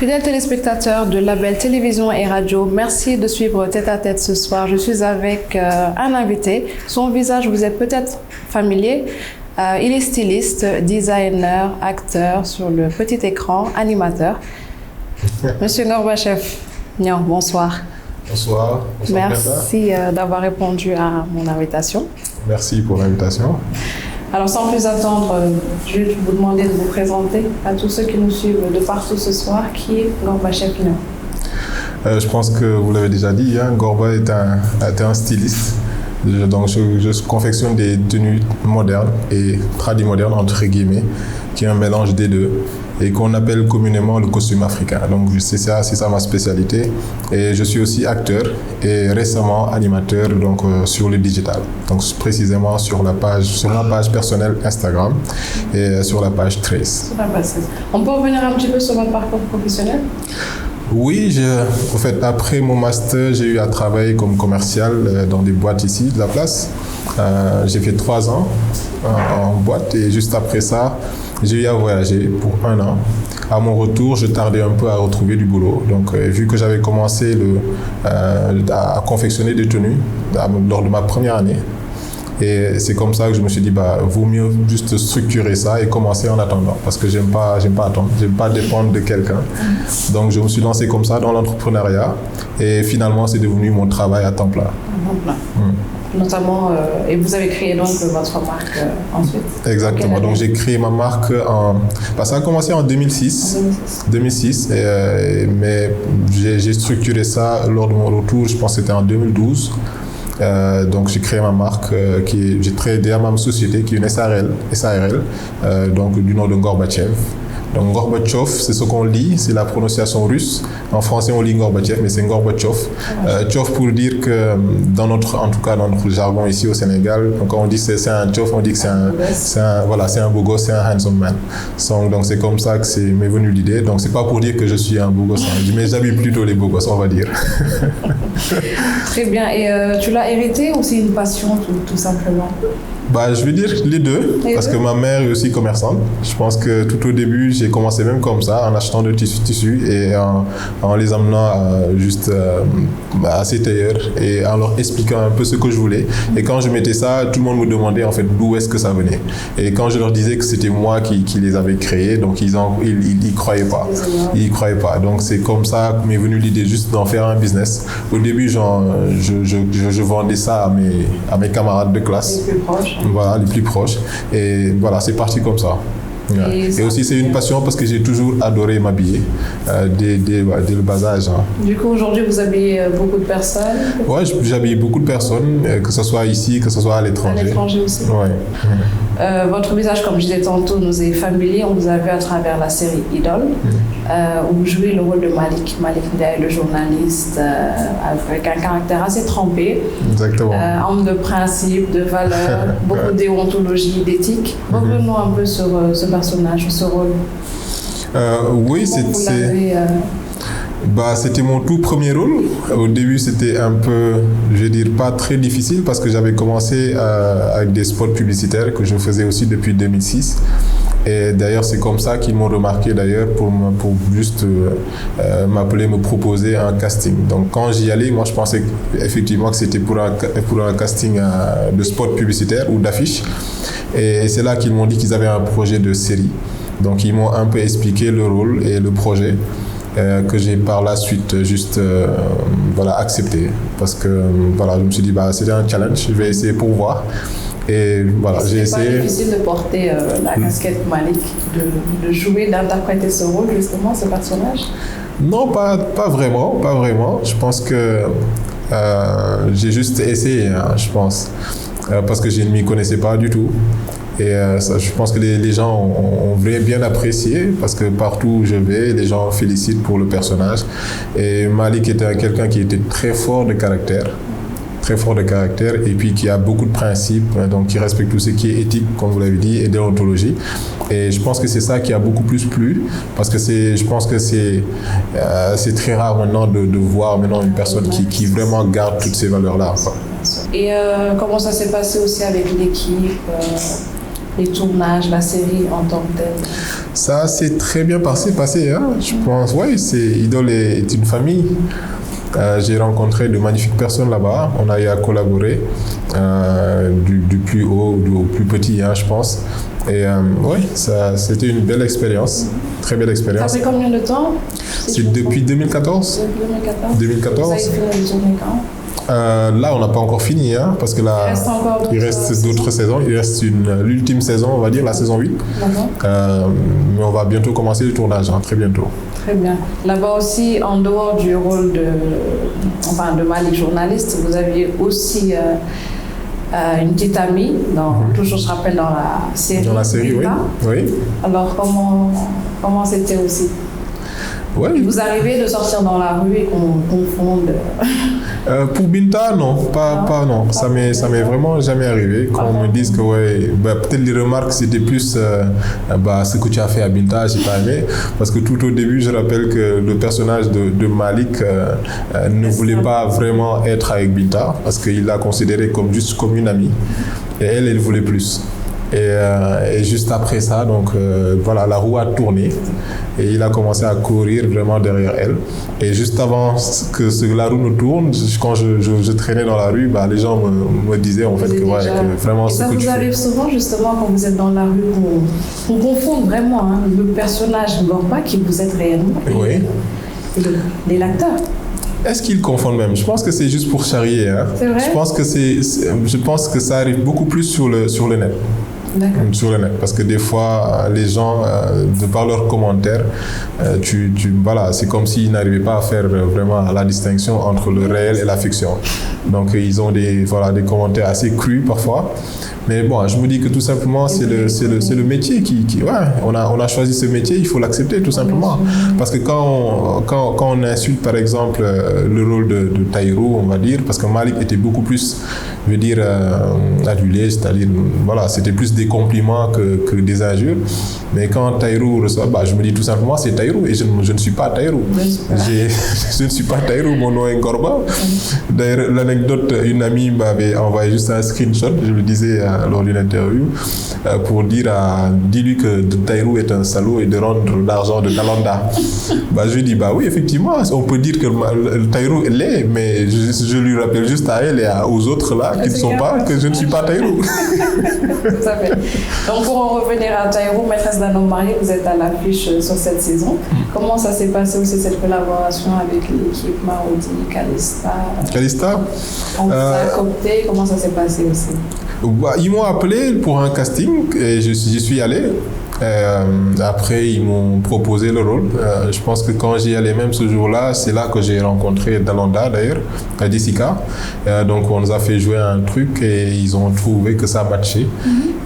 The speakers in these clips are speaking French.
Fidèles téléspectateurs de Label Télévision et Radio, merci de suivre Tête à Tête ce soir. Je suis avec un invité. Son visage vous est peut-être familier. Il est styliste, designer, acteur sur le petit écran, animateur. Monsieur Gorbachev, bonsoir. Bonsoir. Merci d'avoir répondu à mon invitation. Merci pour l'invitation. Alors, sans plus attendre, je vais vous demander de vous présenter à tous ceux qui nous suivent de partout ce soir. Qui est Gorbachev Niang? Je pense que vous l'avez déjà dit, Gorba est un styliste. Donc, je confectionne des tenues modernes et tradimodernes, entre guillemets, qui est un mélange des deux et qu'on appelle communément le costume africain. Donc, c'est ça ma spécialité. Et je suis aussi acteur et récemment animateur donc, sur le digital. Donc, précisément sur ma page personnelle Instagram et sur la page Trace. On peut revenir un petit peu sur votre parcours professionnel? Oui, en fait, après mon master, j'ai eu à travailler comme commercial dans des boîtes ici de la place. J'ai fait 3 ans en boîte et juste après ça, j'ai eu à voyager pour 1 an. À mon retour, je tardais un peu à retrouver du boulot. Donc, vu que j'avais commencé à confectionner des tenues lors de ma première année, et c'est comme ça que je me suis dit, vaut mieux juste structurer ça et commencer en attendant. Parce que j'aime pas attendre, j'aime pas dépendre de quelqu'un. Donc, je me suis lancé comme ça dans l'entrepreneuriat. Et finalement, c'est devenu mon travail à temps plein. Notamment, et vous avez créé donc votre marque ensuite? Exactement. Donc, j'ai créé ma marque ça a commencé en 2006. 2006. Mais j'ai structuré ça lors de mon retour, je pense que c'était en 2012. Donc j'ai créé ma marque, j'ai créé déjà ma société qui est une SARL, donc du nom de Gorbachev. Donc Gorbachev, c'est ce qu'on lit, c'est la prononciation russe. En français, on lit Gorbachev, mais c'est Gorbachev. Tchof pour dire que dans notre jargon ici au Sénégal, quand on dit c'est un tchof, on dit que c'est un beau gosse, c'est un handsome man. Donc c'est comme ça que m'est venue l'idée. Donc c'est pas pour dire que je suis un beau gosse, mais j'habille plutôt les beaux gosses, on va dire. Très bien. Et tu l'as hérité ou c'est une passion tout simplement? Je vais dire les deux, parce que ma mère est aussi commerçante. Je pense que tout au début, j'ai commencé même comme ça, en achetant de tissus et en les amenant à ces tailleurs et en leur expliquant un peu ce que je voulais. Et quand je mettais ça, tout le monde me demandait en fait d'où est-ce que ça venait. Et quand je leur disais que c'était moi qui les avais créés, donc ils croyaient pas. Ils croyaient pas. Donc c'est comme ça que m'est venue l'idée juste d'en faire un business. Au début, je vendais ça à mes camarades de classe. Les plus proches. Voilà, les plus proches. Et voilà, c'est parti comme ça. Et aussi, c'est une passion parce que j'ai toujours adoré m'habiller dès le bas âge. Du coup, aujourd'hui, vous habillez beaucoup de personnes? Oui, j'habille beaucoup de personnes, que ce soit ici, que ce soit à l'étranger. À l'étranger aussi? Oui. Votre visage, comme je disais tantôt, nous est familier. On vous a vu à travers la série Idol, où vous jouez le rôle de Malik Ndiaye, le journaliste, avec un caractère assez trempé. Exactement. Homme de principe, de valeurs, beaucoup de déontologie, d'éthique. Revenons un peu sur ce personnage, ce rôle. Oui, c'était mon tout premier rôle. Au début, c'était un peu, je vais dire, pas très difficile parce que j'avais commencé avec des spots publicitaires que je faisais aussi depuis 2006. Et d'ailleurs, c'est comme ça qu'ils m'ont remarqué d'ailleurs pour juste m'appeler, me proposer un casting. Donc quand j'y allais, moi je pensais effectivement que c'était pour un casting de spot publicitaire ou d'affiche. Et c'est là qu'ils m'ont dit qu'ils avaient un projet de série. Donc ils m'ont un peu expliqué le rôle et le projet. Que j'ai par la suite juste accepté parce que je me suis dit c'était un challenge, je vais essayer pour voir et voilà, j'ai essayé. C'est pas difficile de porter la casquette Malik, de jouer, d'interpréter ce rôle justement, ce personnage? Non, pas vraiment. Je pense que j'ai juste essayé, je pense, parce que je ne m'y connaissais pas du tout. Et je pense que les gens ont bien apprécié parce que partout où je vais, les gens félicitent pour le personnage. Et Malik était quelqu'un qui était très fort de caractère et puis qui a beaucoup de principes, donc qui respecte tout ce qui est éthique, comme vous l'avez dit, et déontologie. Et je pense que c'est ça qui a beaucoup plus plu parce que je pense que c'est très rare maintenant de voir maintenant une personne qui vraiment garde toutes ces valeurs-là. Et comment ça s'est passé aussi avec l'équipe? Les tournages, la série en tant que telle? Ça s'est très bien passé hein. Je pense, oui, Idole est une famille. J'ai rencontré de magnifiques personnes là-bas. On a eu à collaborer du plus haut au plus petit, hein, je pense. Et oui, c'était une belle expérience, très belle expérience. Ça fait combien de temps? C'est depuis 2014. Depuis 2014. 2014. Vous avez fait la journée quand? Là, on n'a pas encore fini, hein, parce que là, il reste d'autres saisons. Il reste l'ultime saison, on va dire, la saison 8. Mais on va bientôt commencer le tournage, hein, très bientôt. Très bien. Là-bas aussi, en dehors du rôle de Malik journaliste, vous aviez aussi une petite amie, toujours je rappelle dans la série. Dans la série, oui. Alors, comment c'était aussi? Ouais. Vous arrivez de sortir dans la rue et qu'on confonde. Pour Binta, non, non. Ça m'est vraiment jamais arrivé. Quand on me dise que peut-être les remarques c'était plus ce que tu as fait à Binta, j'ai pas aimé, parce que tout au début, je rappelle que le personnage de Malik ne voulait pas vraiment être avec Binta parce qu'il l'a considérée juste comme une amie, et elle voulait plus. Et juste après ça, donc voilà, la roue a tourné et il a commencé à courir vraiment derrière elle. Et juste avant que la roue ne tourne, quand je traînais dans la rue, les gens me disaient en fait que vraiment ce que tu fais. Ça vous arrive souvent justement quand vous êtes dans la rue, on confond vraiment le personnage Gorba qui vous êtes réellement et l'acteur. Est-ce qu'ils confondent même? Je pense que c'est juste pour charrier. Hein. C'est vrai? Je pense que ça arrive beaucoup plus sur le net. D'accord. Sur le net, parce que des fois les gens de par leurs commentaires voilà, c'est comme s'ils n'arrivaient pas à faire vraiment la distinction entre le réel et la fiction, donc ils ont des commentaires assez crus parfois. Mais bon, je me dis que tout simplement, c'est le métier on a choisi ce métier, il faut l'accepter tout simplement. Parce que quand on insulte par exemple le rôle de Tahirou, on va dire, parce que Malik était beaucoup plus, je veux dire, adulé, c'est-à-dire, voilà, c'était plus des compliments que des injures. Mais quand Tahirou reçoit, je me dis tout simplement, c'est Tahirou, et je ne suis pas Tahirou. Je ne suis pas Tahirou, mon nom est Gorba. D'ailleurs, l'anecdote, une amie m'avait envoyé juste un screenshot, je le disais lors d'une interview, pour dis-lui que Tahirou est un salaud et de rendre l'argent de Dalanda. Je lui dis, oui, effectivement, on peut dire que Tahirou l'est, mais je lui rappelle juste à elle et aux autres là, qui ne sont pas, que je ne suis pas Tahirou. Tout à fait. Donc pour en revenir à Tahirou, maîtresse d'un homme marié, vous êtes à l'affiche sur cette saison. Comment ça s'est passé aussi cette collaboration avec l'équipe Marodi, Calista? On vous a coopté, comment ça s'est passé aussi? Ils m'ont appelé pour un casting et j'y suis allé. Après, ils m'ont proposé le rôle. Je pense que quand j'y allais même ce jour-là, c'est là que j'ai rencontré Dalanda d'ailleurs, Jessica. Donc on nous a fait jouer un truc et ils ont trouvé que ça matchait.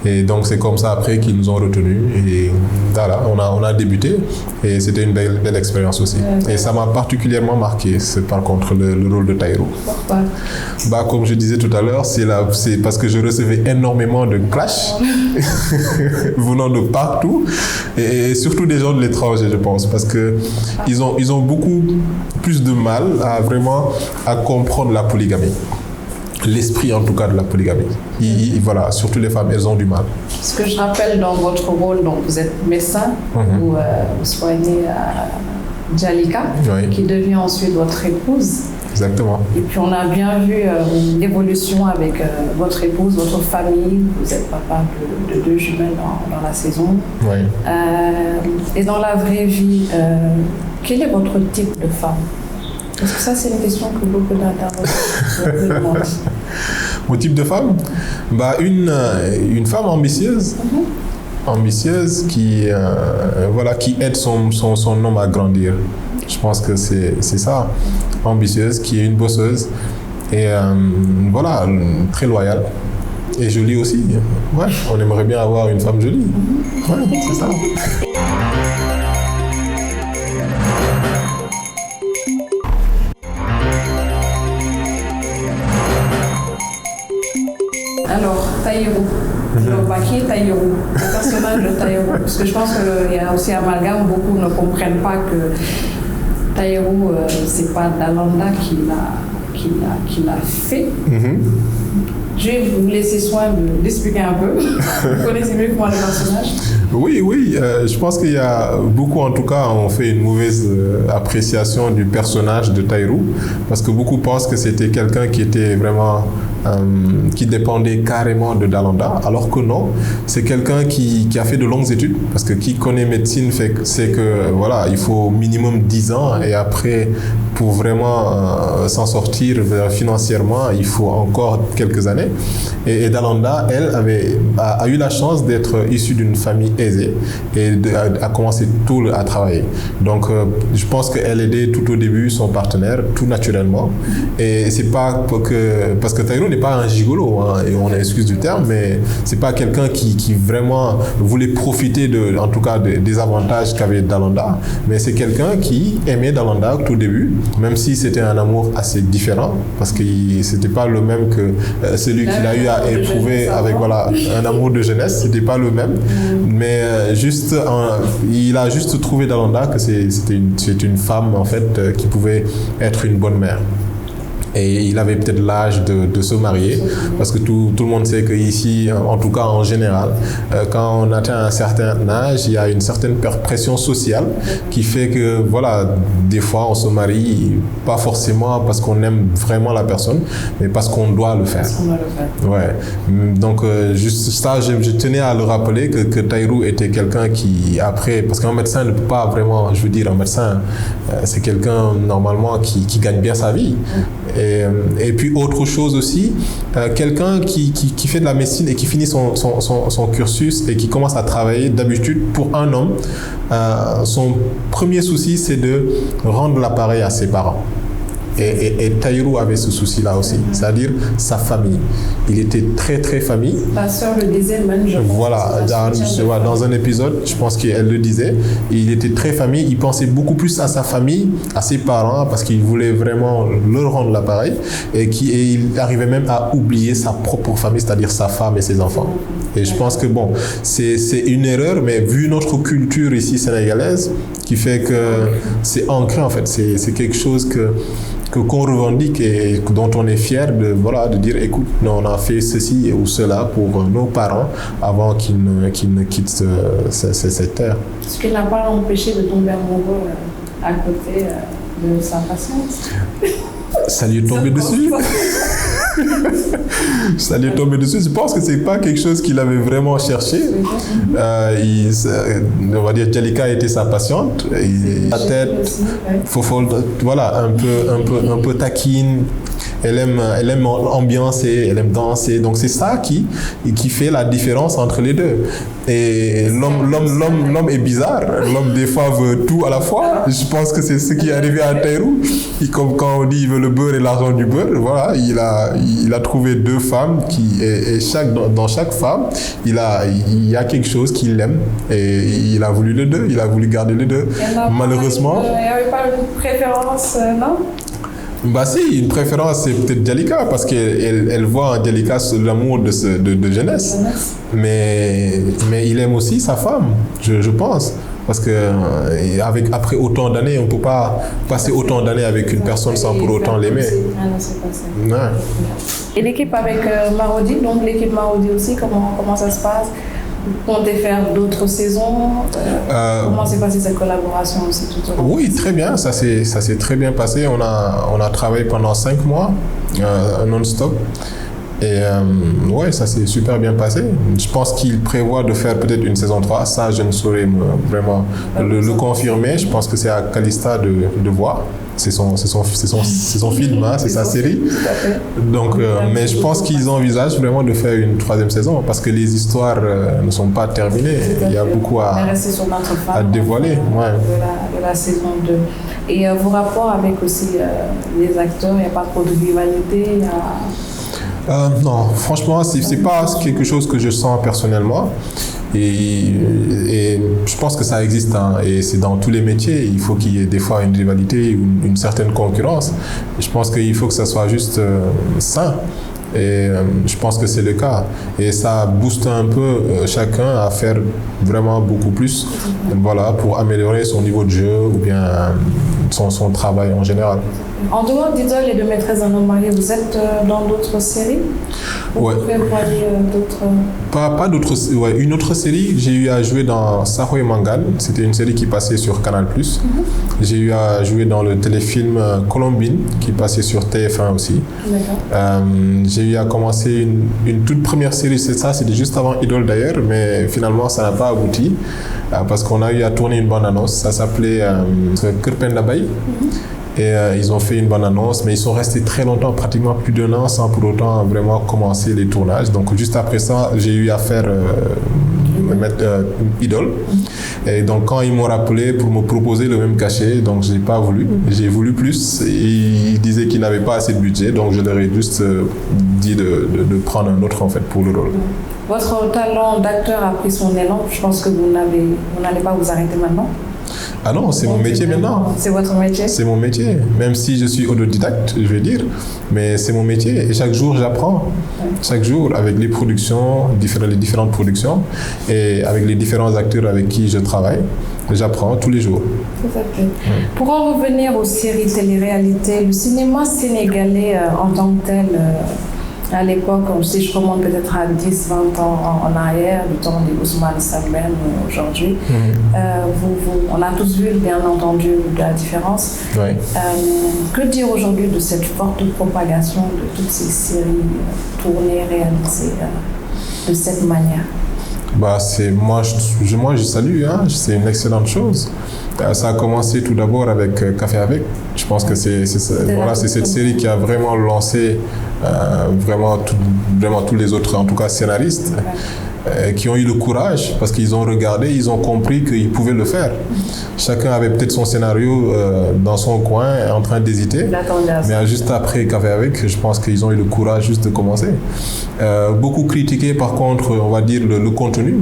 Et donc c'est comme ça après qu'ils nous ont retenus. Et voilà, on a débuté et c'était une belle expérience aussi. Et ça m'a particulièrement marqué, par contre, le rôle de Tahirou. Pourquoi? Comme je disais tout à l'heure, c'est parce que je recevais énormément de clash venant de partout et surtout des gens de l'étranger, je pense, parce que ils ont beaucoup plus de mal à comprendre la polygamie. L'esprit en tout cas de la polygamie. Voilà, surtout les femmes, elles ont du mal. Ce que je rappelle dans votre rôle, donc vous êtes médecin, vous soignez Jalika, qui devient ensuite votre épouse. Exactement. Et puis on a bien vu l'évolution avec votre épouse, votre famille. Vous êtes papa de 2 jumelles dans la saison. Oui. Et dans la vraie vie, quel est votre type de femme? Parce que ça, c'est une question que beaucoup d'internautes me demandent. Mon type de femme? Une femme ambitieuse. Ambitieuse qui aide son homme à grandir. Je pense que c'est ça. Ambitieuse, qui est une bosseuse et très loyale et jolie aussi. Ouais, on aimerait bien avoir une femme jolie. Ouais, c'est ça. Alors, Tahirou. Qui est Tahirou? Le personnage de Tahirou. Parce que je pense qu'il y a aussi amalgame, beaucoup ne comprennent pas que Tahirou, c'est pas Dalanda qui l'a fait. Je vais vous laisser soin d'expliquer un peu. Vous connaissez mieux que moi le personnage. Oui, je pense qu'il y a beaucoup, en tout cas, ont fait une mauvaise appréciation du personnage de Tahirou, parce que beaucoup pensent que c'était quelqu'un qui était vraiment, qui dépendait carrément de Dalanda, alors que non, c'est quelqu'un qui a fait de longues études, parce que qui connaît médecine sait que voilà, il faut minimum 10 ans, et après, pour vraiment s'en sortir financièrement, il faut encore quelques années. Et Dalanda, elle, a eu la chance d'être issue d'une famille aisée et a commencé tôt à travailler. Donc, je pense qu'elle aidait tout au début son partenaire, tout naturellement. Et c'est pas parce que Tahirou n'est pas un gigolo, hein, et on excuse du terme, mais c'est pas quelqu'un qui vraiment voulait profiter en tout cas des avantages qu'avait Dalanda, mais c'est quelqu'un qui aimait Dalanda tout au début, même si c'était un amour assez différent, parce que c'était pas le même que celui qu'il a eu à éprouver avec voilà, un amour de jeunesse, c'était pas le même, mais il a juste trouvé Dalanda que c'est une femme en fait qui pouvait être une bonne mère. Et il avait peut-être l'âge de se marier, parce que tout le monde sait qu'ici, en tout cas en général, quand on atteint un certain âge, il y a une certaine pression sociale qui fait que, voilà, des fois on se marie, pas forcément parce qu'on aime vraiment la personne, mais parce qu'on doit le faire. Ouais. Donc, juste ça, je tenais à le rappeler que Tahirou était quelqu'un qui, après, parce qu'un médecin ne peut pas vraiment, je veux dire, un médecin, c'est quelqu'un normalement qui gagne bien sa vie. Et puis autre chose aussi, quelqu'un qui fait de la médecine et qui finit son cursus et qui commence à travailler, d'habitude pour un homme, son premier souci c'est de rendre l'appareil à ses parents. Et Tahirou avait ce souci-là aussi, c'est-à-dire sa famille. Il était très très famille. Ta sœur le disait même, je pense. Voilà, dans un épisode, je pense qu'elle le disait, il était très famille, il pensait beaucoup plus à sa famille, à ses parents, parce qu'il voulait vraiment leur rendre l'appareil, et il arrivait même à oublier sa propre famille, c'est-à-dire sa femme et ses enfants. Et je pense que bon, c'est une erreur, mais vu notre culture ici sénégalaise, qui fait que c'est ancré en fait, c'est quelque chose qu'on revendique et dont on est fier de dire écoute, on a fait ceci ou cela pour nos parents avant qu'ils ne quittent cette terre. Ce qui n'a pas empêché de tomber amoureux à côté de sa patiente. Ça lui est tombé dessus. Ça lui est tombé dessus. Je pense que c'est pas quelque chose qu'il avait vraiment cherché. On va dire Djalika était sa patiente. La tête, voilà, un peu taquine. Elle aime ambiancer, elle aime danser. Donc c'est ça qui fait la différence entre les deux. Et l'homme est bizarre. L'homme des fois veut tout à la fois. Je pense que c'est ce qui est arrivé à Tahirou. Comme quand on dit il veut le beurre et l'argent du beurre, voilà, il a trouvé deux femmes et dans chaque femme, il y a quelque chose qu'il aime et il a voulu les deux, il a voulu garder les deux. Malheureusement. Il n'y avait pas une préférence, non? Bah si, une préférence c'est peut-être Djalika parce qu'elle voit en Djalika l'amour de jeunesse. Mais il aime aussi sa femme, je pense. Parce que après autant d'années, on ne peut pas passer autant d'années avec une personne sans pour autant l'aimer. Ah non, c'est pas ça. Ouais. Et l'équipe avec Marodi, donc l'équipe Marodi aussi, comment ça se passe? Vous comptez faire d'autres saisons? Comment s'est passée cette collaboration aussi tout au long? Oui, très bien. Ça s'est très bien passé. On a travaillé pendant 5 mois non-stop. Et ouais, ça s'est super bien passé. Je pense qu'il prévoit de faire peut-être une saison 3. Ça, je ne saurais vraiment le confirmer. Je pense que c'est à Calista de voir. C'est son film, hein, c'est sa série. Donc, mais je pense qu'ils envisagent vraiment de faire une 3e saison parce que les histoires ne sont pas terminées. Il y a beaucoup à dévoiler. De la saison 2. Et vos rapports avec aussi les acteurs, il n'y a pas trop de rivalité? Non, franchement, c'est pas quelque chose que je sens personnellement. Et je pense que ça existe, hein, et c'est dans tous les métiers. Il faut qu'il y ait des fois une rivalité ou une certaine concurrence. Je pense qu'il faut que ça soit juste sain. Et je pense que c'est le cas. Et ça booste un peu chacun à faire vraiment beaucoup plus, voilà, pour améliorer son niveau de jeu ou bien son travail en général. En dehors d'Idole et de Maîtresse d'un homme marié, vous êtes dans d'autres séries? Ouais. Vous pouvez voyer d'autres... Pas d'autres, ouais, une autre série, j'ai eu à jouer dans Saho et Mangane, c'était une série qui passait sur Canal+. J'ai eu à jouer dans le téléfilm Colombine, qui passait sur TF1 aussi. D'accord. J'ai eu à commencer une toute première série, c'était juste avant Idole d'ailleurs, mais finalement ça n'a pas abouti, parce qu'on a eu à tourner une bande-annonce, ça s'appelait Kerpen Labay. Et ils ont fait une bonne annonce, mais ils sont restés très longtemps, pratiquement plus d'1 an, sans pour autant vraiment commencer les tournages. Donc juste après ça, j'ai eu à faire Idole. Et donc quand ils m'ont rappelé pour me proposer le même cachet, donc j'ai pas voulu. J'ai voulu plus. Et ils disaient qu'ils n'avaient pas assez de budget, donc je leur ai juste dit de prendre un autre en fait pour le rôle. Votre talent d'acteur a pris son élan. Je pense que vous n'allez pas vous arrêter maintenant. Ah non, c'est mon métier maintenant. C'est votre métier? C'est mon métier, même si je suis autodidacte, je vais dire, mais c'est mon métier et chaque jour j'apprends. Chaque jour avec les productions, les différentes productions et avec les différents acteurs avec qui je travaille, j'apprends tous les jours. Tout à fait. Pour en revenir aux séries télé-réalités, le cinéma sénégalais en tant que tel, à l'époque, si je remonte peut-être à 10-20 ans en arrière, du temps d'Ousmane Sambène aujourd'hui, on a tous vu, bien entendu, la différence. Oui. Que dire aujourd'hui de cette forte propagation de toutes ces séries tournées, réalisées de cette manière? Bah, moi je salue, hein, c'est une excellente chose. Ça a commencé tout d'abord avec Café Avec. Je pense que c'est cette série qui a vraiment lancé vraiment tous les autres, en tout cas scénaristes, qui ont eu le courage parce qu'ils ont regardé, ils ont compris qu'ils pouvaient le faire. Chacun avait peut-être son scénario dans son coin en train d'hésiter, mais juste après Café Avec, je pense qu'ils ont eu le courage juste de commencer. Beaucoup critiqué par contre, on va dire, le contenu,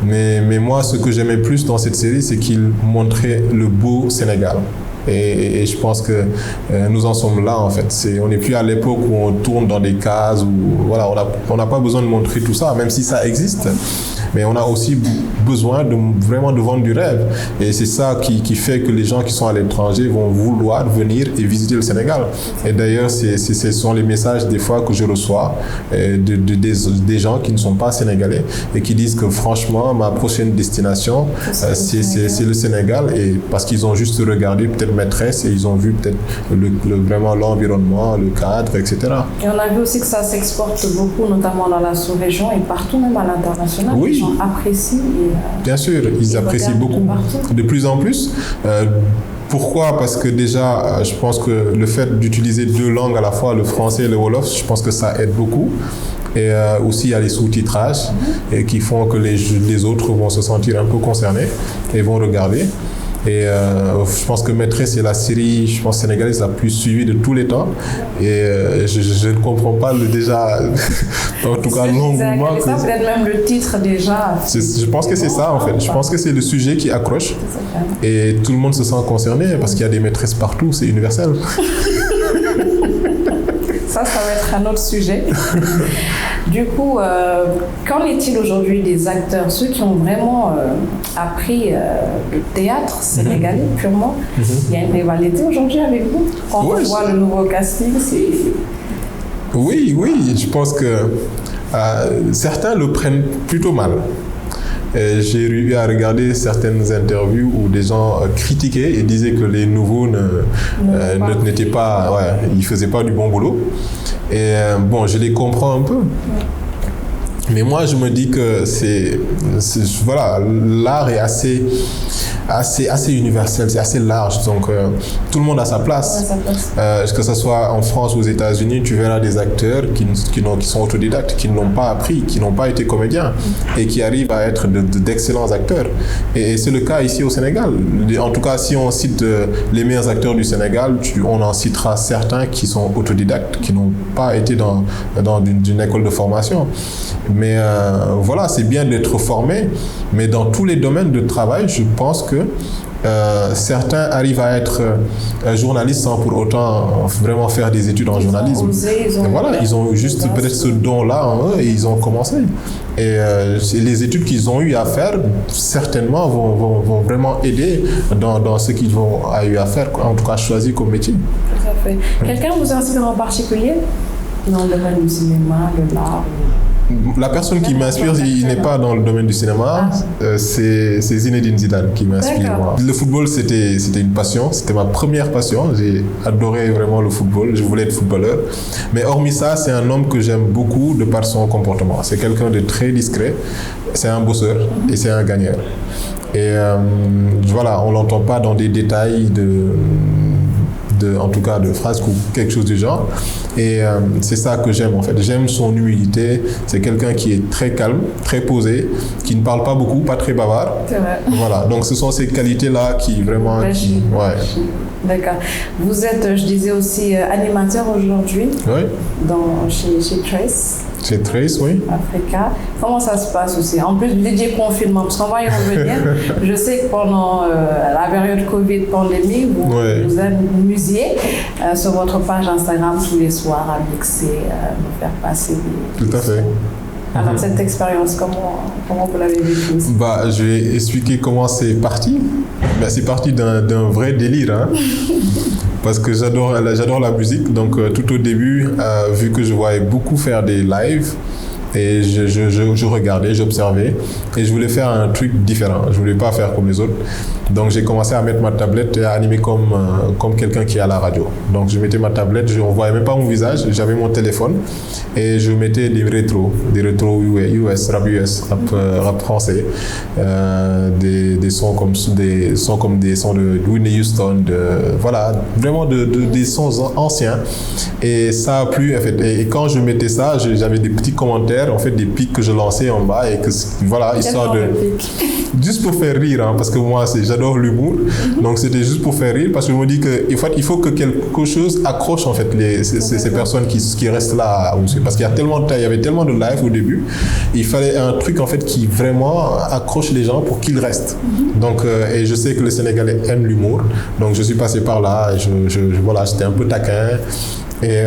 mais moi ce que j'aimais plus dans cette série, c'est qu'il montrait le beau Sénégal. Et je pense que nous en sommes là en fait. On n'est plus à l'époque où on tourne dans des cases, où voilà, on n'a pas besoin de montrer tout ça, même si ça existe. Mais on a aussi besoin vraiment de vendre du rêve. Et c'est ça qui fait que les gens qui sont à l'étranger vont vouloir venir et visiter le Sénégal. Et d'ailleurs, ce sont les messages des fois que je reçois des gens qui ne sont pas sénégalais et qui disent que franchement, ma prochaine destination, c'est le Sénégal. Et parce qu'ils ont juste regardé peut-être Maîtresse et ils ont vu peut-être vraiment l'environnement, le cadre, etc. Et on a vu aussi que ça s'exporte beaucoup, notamment dans la sous-région et partout, même à l'international. Oui. Les gens apprécient. Bien sûr, ils apprécient beaucoup, de plus en plus. Pourquoi? Parce que déjà, je pense que le fait d'utiliser 2 langues à la fois, le français et le wolof, je pense que ça aide beaucoup. Et aussi, il y a les sous-titrages et qui font que les autres vont se sentir un peu concernés et vont regarder. Et je pense que Maîtresse est la série, je pense, sénégalaise la plus suivie de tous les temps. Et je ne comprends pas déjà, en tout cas, l'engouement. C'est ça, peut-être même le titre déjà. Je pense que c'est ça, en fait. Je pense que c'est le sujet qui accroche. Et tout le monde se sent concerné parce qu'il y a des maîtresses partout, c'est universel. Ça va être un autre sujet. Du coup, qu'en est-il aujourd'hui des acteurs, ceux qui ont vraiment appris le théâtre sénégalais purement? Il y a une rivalité aujourd'hui avec vous? Quand on voit le nouveau casting, c'est... Oui, je pense que certains le prennent plutôt mal. J'ai eu à regarder certaines interviews où des gens critiquaient et disaient que les nouveaux n'étaient pas, ils faisaient pas du bon boulot. Et bon, je les comprends un peu. Mais moi, je me dis que voilà, l'art est assez universel, c'est assez large, donc tout le monde a sa place. Que ce soit en France ou aux États-Unis, tu verras des acteurs qui sont autodidactes, qui n'ont pas appris, qui n'ont pas été comédiens et qui arrivent à être d'excellents acteurs. Et c'est le cas ici au Sénégal. En tout cas, si on cite les meilleurs acteurs du Sénégal, on en citera certains qui sont autodidactes, qui n'ont pas été dans une école de formation. Mais voilà, c'est bien d'être formé, mais dans tous les domaines de travail, je pense que certains arrivent à être journalistes sans pour autant vraiment faire des études en journalisme. Ils ont juste peut-être ce don-là en eux et ils ont commencé. Et les études qu'ils ont eu à faire, certainement, vont vraiment aider dans ce qu'ils ont eu à faire, en tout cas choisi comme métier. Tout à fait. Quelqu'un vous inspire en particulier dans le domaine du cinéma, de l'art? La personne qui m'inspire, il n'est pas dans le domaine du cinéma, c'est Zinedine Zidane qui m'inspire. Moi. Le football, c'était une passion, c'était ma première passion. J'ai adoré vraiment le football, je voulais être footballeur. Mais hormis ça, c'est un homme que j'aime beaucoup de par son comportement. C'est quelqu'un de très discret, c'est un bosseur et c'est un gagneur. Et voilà, on ne l'entend pas dans des détails en tout cas de phrases ou quelque chose du genre. Et c'est ça que j'aime en fait. J'aime son humilité. C'est quelqu'un qui est très calme, très posé, qui ne parle pas beaucoup, pas très bavard. C'est vrai. Voilà, donc ce sont ces qualités-là qui vraiment... D'accord. Vous êtes, je disais aussi, animateur aujourd'hui chez Trace. C'est Trace, oui. Africa. Comment ça se passe aussi? En plus, dédié confinement, parce qu'on va y revenir. Je sais que pendant la période Covid, pandémie, vous amusiez sur votre page Instagram tous les soirs à mixer, nous faire passer des... Tout à fait. Alors, cette expérience, comment vous l'avez vécue? Je vais expliquer comment c'est parti. C'est parti d'un vrai délire. Hein. Parce que j'adore la musique. Donc, tout au début, vu que je voyais beaucoup faire des lives, et je regardais, j'observais, et je voulais faire un truc différent. Je ne voulais pas faire comme les autres. Donc, j'ai commencé à mettre ma tablette et à animer comme quelqu'un qui est à la radio. Donc, je mettais ma tablette, je ne voyais même pas mon visage, j'avais mon téléphone et je mettais des rétros US, rap français, des sons comme des sons de Whitney Houston, vraiment des sons anciens. Et ça a plu, en fait. Et quand je mettais ça, j'avais des petits commentaires, en fait, des pics que je lançais en bas et que, voilà, histoire de... Juste pour faire rire, hein, parce que moi, j'adore l'humour. Donc, c'était juste pour faire rire, parce que je me dis qu'il faut que quelque chose accroche, en fait, ces personnes qui restent là. Parce qu'il y avait tellement de live au début. Il fallait un truc, en fait, qui vraiment accroche les gens pour qu'ils restent. Donc, et je sais que les Sénégalais aiment l'humour. Donc, je suis passé par là. Et j'étais un peu taquin. Et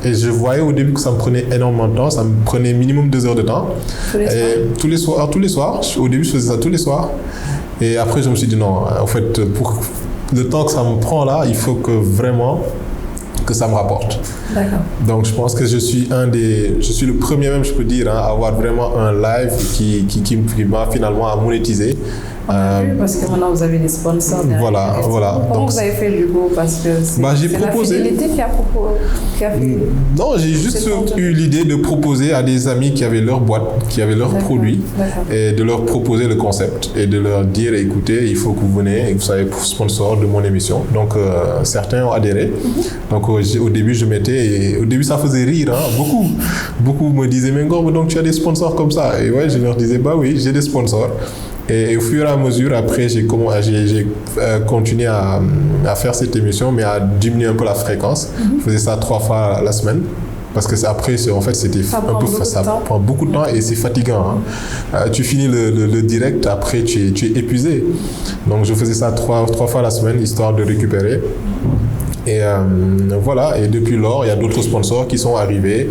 je voyais au début que ça me prenait énormément de temps, ça me prenait minimum 2 heures de temps. Tous les soirs. Au début, je faisais ça tous les soirs. Et après, je me suis dit non, en fait, pour le temps que ça me prend là, il faut que vraiment que ça me rapporte. D'accord. Donc, je pense que je suis le premier même, je peux dire, à avoir vraiment un live qui m'a finalement monétisé. Parce que maintenant vous avez des sponsors. Voilà. Comment vous avez fait du coup? Parce que c'est la fidélité qui a fait. Non, j'ai juste eu l'idée de proposer à des amis qui avaient leur boîte, qui avaient leurs produits, et de leur proposer le concept et de leur dire écoutez, il faut que vous venez et que vous soyez sponsor de mon émission. Donc certains ont adhéré. Donc au début je mettais, et au début ça faisait rire, hein, beaucoup me disaient mais Ngom, donc tu as des sponsors comme ça? Et je leur disais bah oui, j'ai des sponsors. Et au fur et à mesure, après, j'ai continué à faire cette émission, mais à diminuer un peu la fréquence. Je faisais ça 3 fois la semaine. Parce que après, en fait, ça prend beaucoup de temps et c'est fatigant. Hein. Tu finis le direct, après, tu es épuisé. Donc, je faisais ça 3 fois la semaine, histoire de récupérer. Et voilà, et depuis lors, il y a d'autres sponsors qui sont arrivés,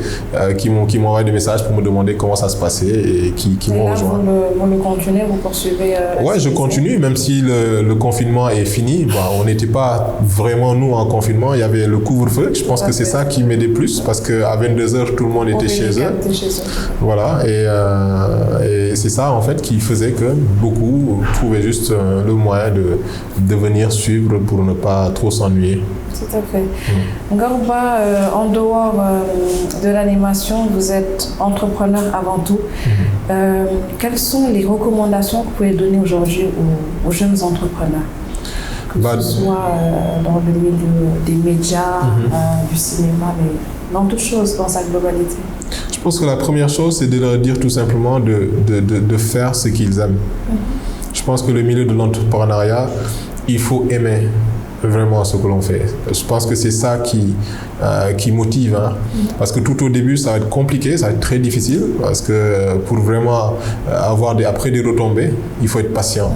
qui m'ont envoyé des messages pour me demander comment ça se passait et qui m'ont rejoint. Vous le continuez, vous poursuivez Ouais, je continue, même si le confinement est fini. On n'était pas vraiment, nous, en confinement. Il y avait le couvre-feu. Je pense que c'est ça qui m'aidait plus, parce qu'à 22h, tout le monde était chez eux. Voilà, et c'est ça, en fait, qui faisait que beaucoup trouvaient juste le moyen de venir suivre pour ne pas trop s'ennuyer. Tout à fait. Ngorba, en dehors de l'animation, vous êtes entrepreneur avant tout. Quelles sont les recommandations que vous pouvez donner aujourd'hui aux jeunes entrepreneurs? Que ce soit dans le milieu des médias, du cinéma, mais dans toute chose, dans sa globalité. Je pense que la première chose, c'est de leur dire tout simplement de faire ce qu'ils aiment. Je pense que le milieu de l'entrepreneuriat, il faut aimer vraiment ce que l'on fait. Je pense que c'est ça qui motive. Hein. Parce que tout au début, ça va être compliqué, ça va être très difficile. Parce que pour vraiment avoir après des retombées, il faut être patient.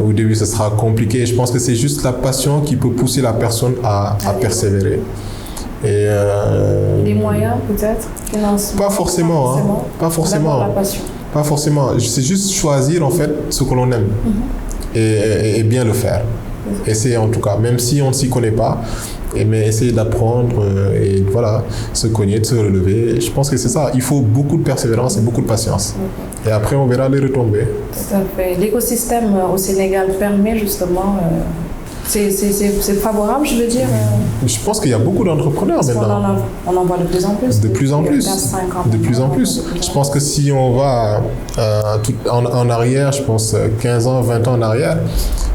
Au début, ce sera compliqué. Je pense que c'est juste la passion qui peut pousser la personne à persévérer. Et les moyens, peut-être, financement. Pas forcément, hein. Pas forcément. La passion. Pas forcément. C'est juste choisir en fait ce que l'on aime et bien le faire. Essayer en tout cas, même si on ne s'y connaît pas, mais essayer d'apprendre et voilà, se cogner, de se relever. Je pense que c'est ça. Il faut beaucoup de persévérance et beaucoup de patience. Et après, on verra les retombées. Tout à fait. L'écosystème au Sénégal permet justement... c'est favorable, je veux dire. Je pense qu'il y a beaucoup d'entrepreneurs maintenant. On en voit de plus en plus. De plus en plus. De plus en plus. Je pense que si on va en arrière, je pense 15 ans, 20 ans en arrière,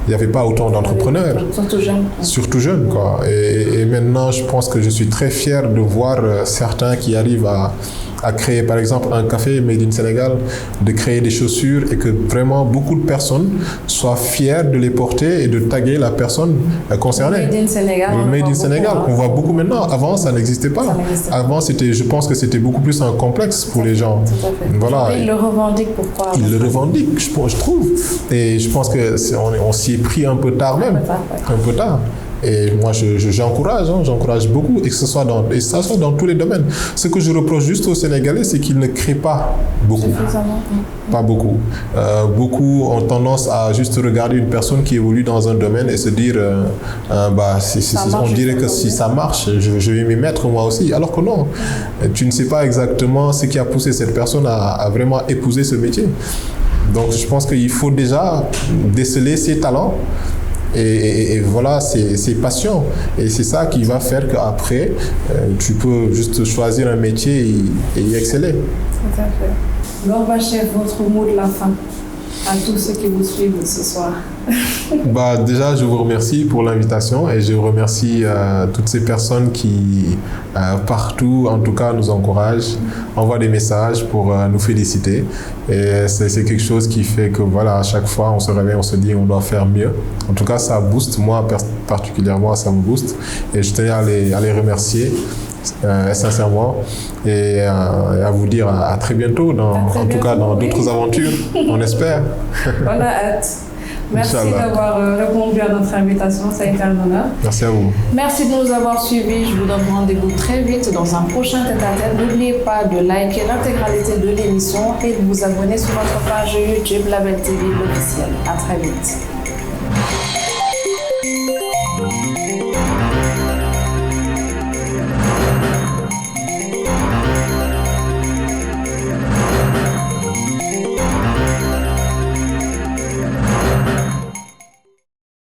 il n'y avait pas autant d'entrepreneurs. Surtout jeunes. Surtout jeunes, quoi. Et maintenant, je pense que je suis très fier de voir certains qui arrivent à créer, par exemple, un café Made in Sénégal, de créer des chaussures et que vraiment beaucoup de personnes soient fières de les porter et de taguer la personne concernée. Made in Sénégal. Made in Sénégal, on voit beaucoup maintenant. Avant, ça n'existait pas. Avant, je pense que c'était beaucoup plus un complexe pour les gens. Tout à fait. Voilà. Ils le revendiquent, pourquoi? Ils le revendiquent, je trouve. Et je pense qu'on s'y est pris un peu tard même. Un peu tard. Et moi, j'encourage beaucoup, et que ça soit dans tous les domaines. Ce que je reproche juste aux Sénégalais, c'est qu'ils ne créent pas beaucoup. Pas beaucoup. Beaucoup ont tendance à juste regarder une personne qui évolue dans un domaine et se dire, on dirait que si ça marche, je vais m'y mettre moi aussi. Alors que non, tu ne sais pas exactement ce qui a poussé cette personne à vraiment épouser ce métier. Donc, je pense qu'il faut déjà déceler ses talents. Et voilà, c'est passion. Et c'est ça qui va faire qu'après, tu peux juste choisir un métier et y exceller. Tout à fait. Lorba Chef, votre mot de la fin à tous ceux qui vous suivent ce soir. Déjà, je vous remercie pour l'invitation et je remercie toutes ces personnes qui, partout, en tout cas, nous encouragent, envoient des messages pour nous féliciter. Et c'est quelque chose qui fait que, voilà, à chaque fois, on se réveille, on se dit on doit faire mieux. En tout cas, ça booste, moi particulièrement, ça me booste. Et je tenais à les remercier. Sincèrement et à vous dire à très bientôt en tout cas dans d'autres aventures, on espère. On a hâte. Merci d'avoir répondu à notre invitation, ça a été un honneur. Merci à vous. Merci de nous avoir suivis. Je vous donne rendez-vous très vite dans un prochain tête-à-tête. N'oubliez pas de liker l'intégralité de l'émission et de vous abonner sur notre page YouTube Label TV l'officiel. À très vite.